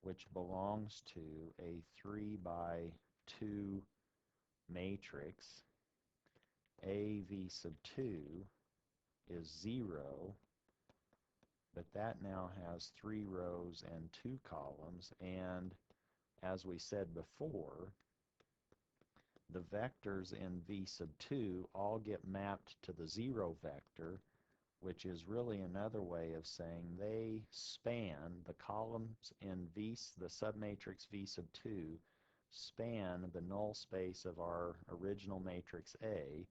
which belongs to a 3 by 2 matrix. AV sub 2 is 0, but that now has 3 rows and 2 columns, and as we said before, the vectors in V sub 2 all get mapped to the 0 vector, which is really another way of saying they span, the columns in the submatrix V sub 2 span the null space of our original matrix A,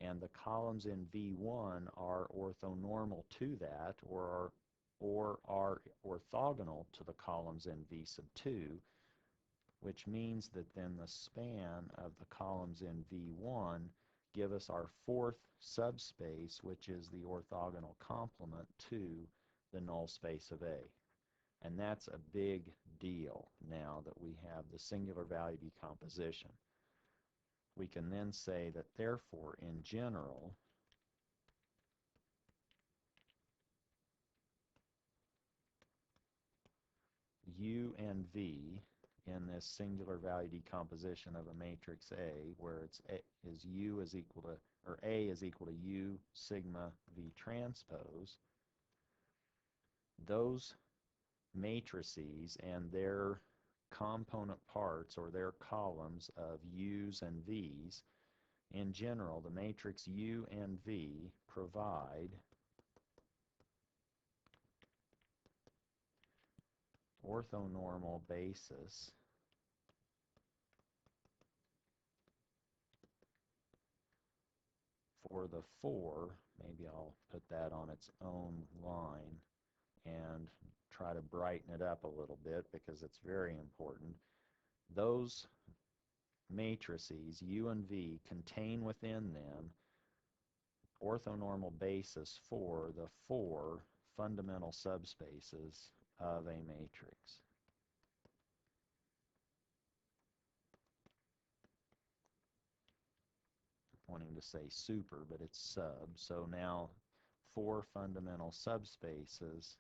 and the columns in V1 are orthonormal to that, or are orthogonal to the columns in V sub 2, which means that then the span of the columns in V1 give us our fourth subspace, which is the orthogonal complement to the null space of A. And that's a big deal now that we have the singular value decomposition. We can then say that therefore, in general, U and V in this singular value decomposition of a matrix A, where U is equal to, or A is equal to U sigma V transpose, those matrices and their component parts, or their columns of U's and V's, in general, the matrix U and V provide orthonormal basis for the four. Maybe I'll put that on its own line and try to brighten it up a little bit because it's very important. Those matrices, U and V, contain within them orthonormal basis for the four fundamental subspaces of a matrix. Wanting to say super, but it's sub. So now four fundamental subspaces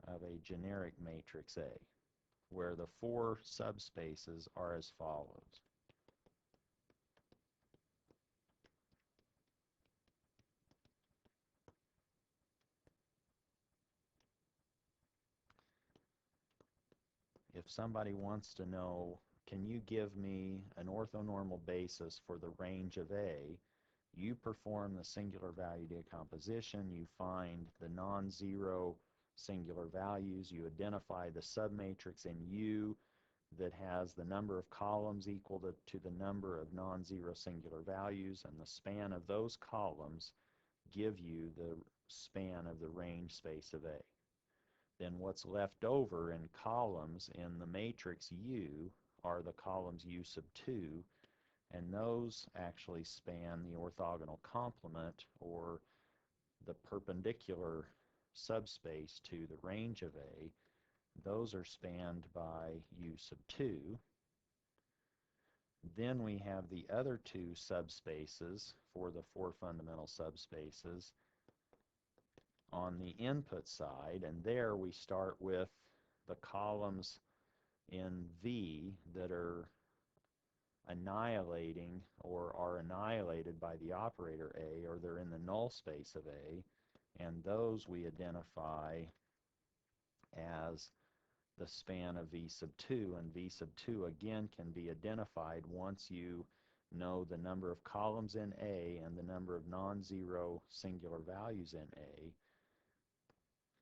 of a generic matrix A, where the four subspaces are as follows. If somebody wants to know, can you give me an orthonormal basis for the range of A, you perform the singular value decomposition, you find the non-zero singular values, you identify the submatrix in U that has the number of columns equal to the number of non-zero singular values, and the span of those columns give you the span of the range space of A. Then what's left over in columns in the matrix U are the columns U sub 2, and those actually span the orthogonal complement, or the perpendicular subspace to the range of A. Those are spanned by U sub 2. Then we have the other two subspaces for the four fundamental subspaces on the input side, and there we start with the columns in V that are annihilating or are annihilated by the operator A, or they're in the null space of A, and those we identify as the span of V sub 2, and V sub 2 again can be identified once you know the number of columns in A and the number of non-zero singular values in A.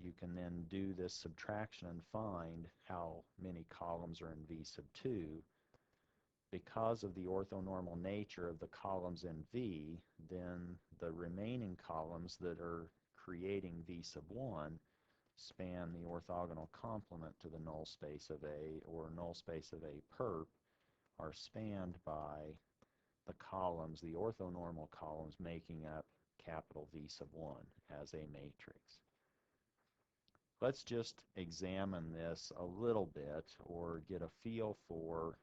You can then do this subtraction and find how many columns are in V sub 2. Because of the orthonormal nature of the columns in V, then the remaining columns that are creating V sub 1 span the orthogonal complement to the null space of A, or null space of A perp, are spanned by the columns, the orthonormal columns making up capital V sub 1 as a matrix. let's just examine this a little bit or get a feel for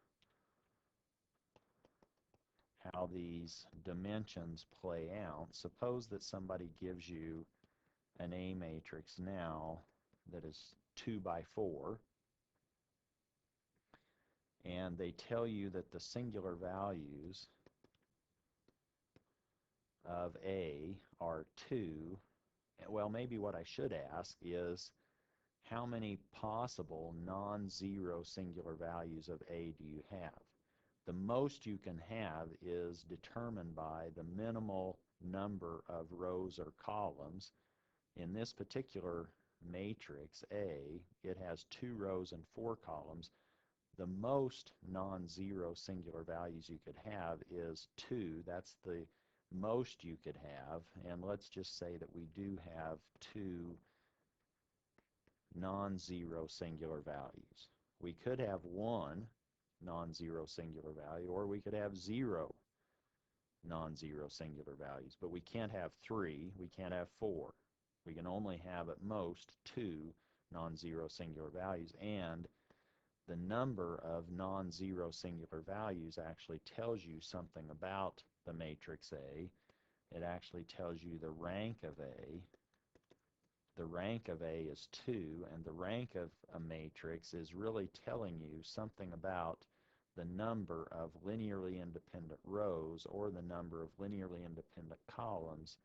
how these dimensions play out. Suppose that somebody gives you an A matrix now that is 2 by 4, and they tell you that the singular values of A are 2. Well, maybe what I should ask is, how many possible non-zero singular values of A do you have? The most you can have is determined by the minimal number of rows or columns. In this particular matrix A, it has 2 rows and 4 columns. The most non-zero singular values you could have is 2. That's the most you could have. And let's just say that we do have 2 non-zero singular values. We could have 1 non-zero singular value, or we could have 0 non-zero singular values. But we can't have 3. We can't have 4. We can only have at most 2 non-zero singular values. And the number of non-zero singular values actually tells you something about the matrix A. It actually tells you the rank of A. The rank of A is 2, and the rank of a matrix is really telling you something about the number of linearly independent rows or the number of linearly independent columns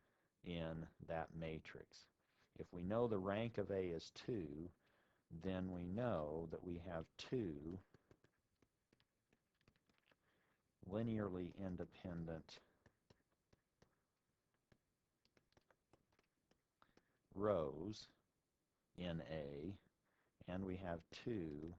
in that matrix. If we know the rank of A is 2, then we know that we have 2 linearly independent rows in A, and we have 2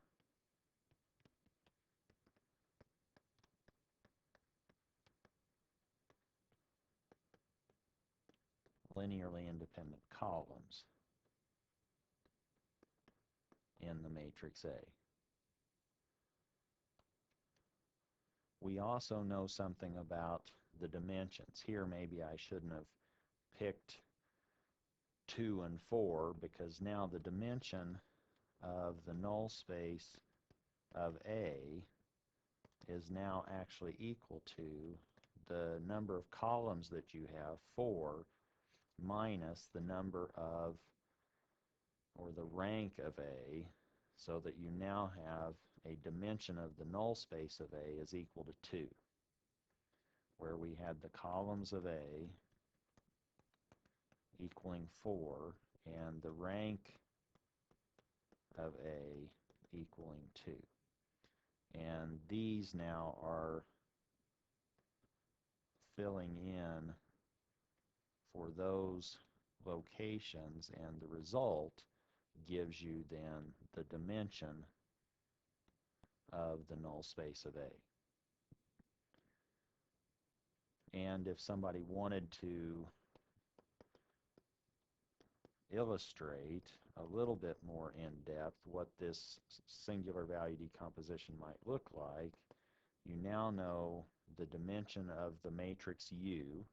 linearly independent columns in the matrix A. We also know something about the dimensions. Here maybe I shouldn't have picked 2 and 4, because now the dimension of the null space of A is now actually equal to the number of columns that you have, 4, minus the number of, or the rank of A, so that you now have a dimension of the null space of A is equal to 2, where we had the columns of A equaling 4 and the rank of A equaling 2. And these now are filling in for those locations, and the result gives you then the dimension of the null space of A. And if somebody wanted to illustrate a little bit more in depth what this singular value decomposition might look like, you now know the dimension of the matrix U,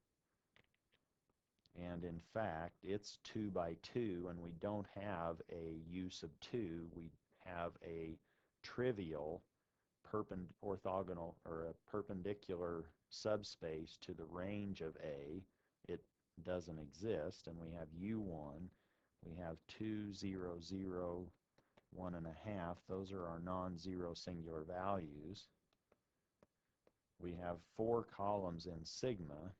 and in fact it's 2 by 2, and we don't have a U sub 2, we have a trivial orthogonal or a perpendicular subspace to the range of A. It doesn't exist, and we have U1. We have 2, 0, 0, 1.5. Those are our non-zero singular values. We have 4 columns in sigma.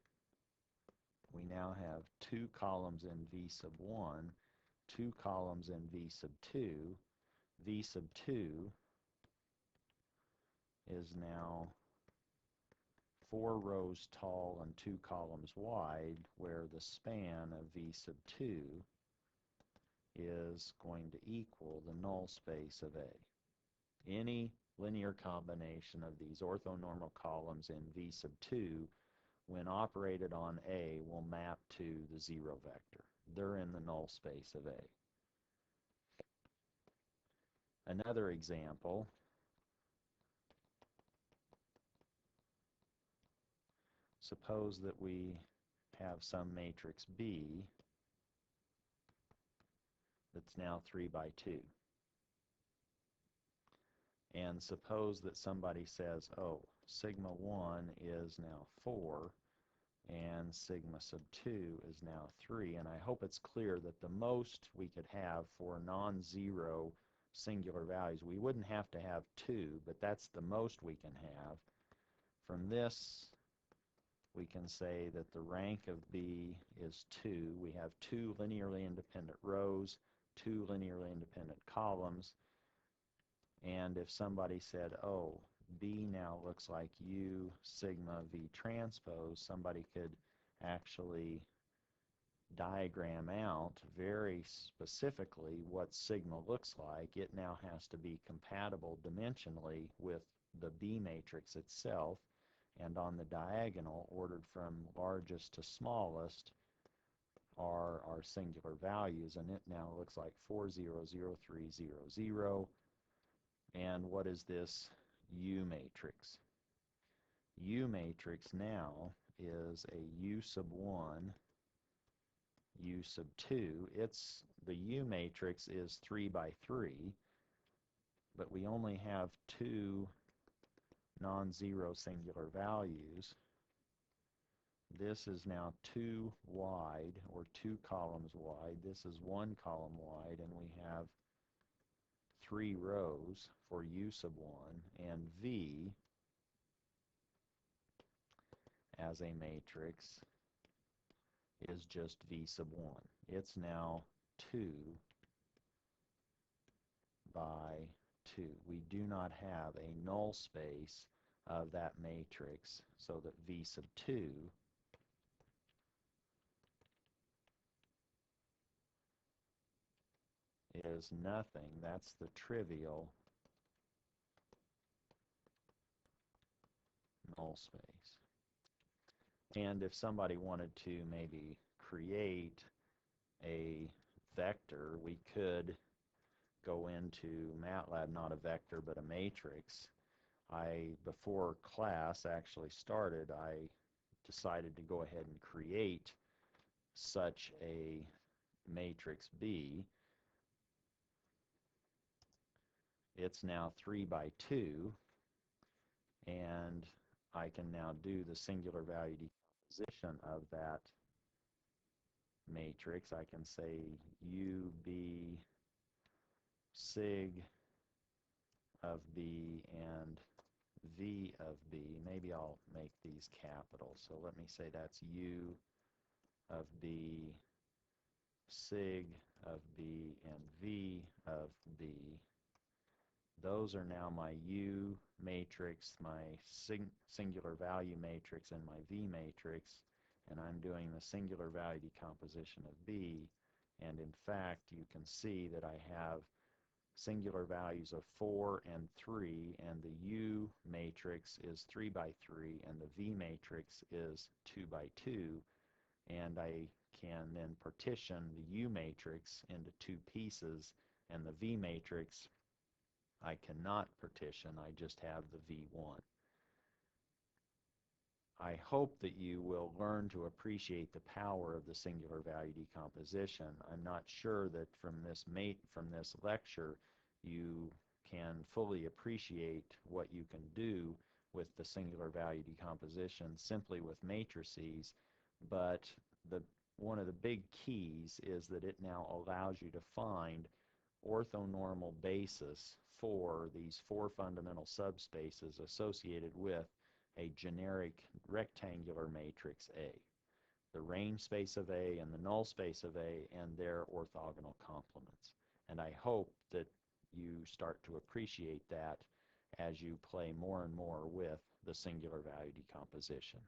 We now have 2 columns in V sub 1, 2 columns in V sub 2. V sub 2 is now 4 rows tall and 2 columns wide, where the span of V sub 2 is going to equal the null space of A. Any linear combination of these orthonormal columns in V sub 2, when operated on A, will map to the 0 vector. They're in the null space of A. Another example, suppose that we have some matrix B that's now 3 by 2. And suppose that somebody says, oh, sigma 1 is now 4, and sigma sub 2 is now 3. And I hope it's clear that the most we could have for non-zero singular values, we wouldn't have to have 2, but that's the most we can have. From this, we can say that the rank of B is 2. We have 2 linearly independent rows, 2 linearly independent columns. And if somebody said, oh, B now looks like U sigma V transpose, somebody could actually diagram out very specifically what sigma looks like. It now has to be compatible dimensionally with the B matrix itself, and on the diagonal, ordered from largest to smallest, are our singular values, and it now looks like 4, 0, 0, 3, 0, 0. And what is this U matrix? U matrix now is a U sub 1, U sub 2. The U matrix is 3 by 3, but we only have 2 non-zero singular values. This is now 2 wide, or 2 columns wide. This is 1 column wide, and we have 3 rows for U sub 1, and V as a matrix is just V sub 1. It's now 2 by 2. We do not have a null space of that matrix, so that V sub 2 is nothing. That's the trivial null space. And if somebody wanted to maybe create a vector, we could go into MATLAB, not a vector, but a matrix. Before class actually started, I decided to go ahead and create such a matrix B. It's now 3 by 2, and I can now do the singular value decomposition of that matrix. I can say UB sig of B and V of B. Maybe I'll make these capital. So let me say that's U of B, sig of B, and V of B. Those are now my U matrix, my singular value matrix, and my V matrix. And I'm doing the singular value decomposition of B. And in fact, you can see that I have singular values of 4 and 3, and the U matrix is 3 by 3, and the V matrix is 2 by 2. And I can then partition the U matrix into 2 pieces, and the V matrix I cannot partition. I just have the V1. I hope that you will learn to appreciate the power of the singular value decomposition. I'm not sure that from this lecture you can fully appreciate what you can do with the singular value decomposition simply with matrices, but one of the big keys is that it now allows you to find orthonormal basis for these 4 fundamental subspaces associated with a generic rectangular matrix A, the range space of A and the null space of A and their orthogonal complements. And I hope that you start to appreciate that as you play more and more with the singular value decomposition.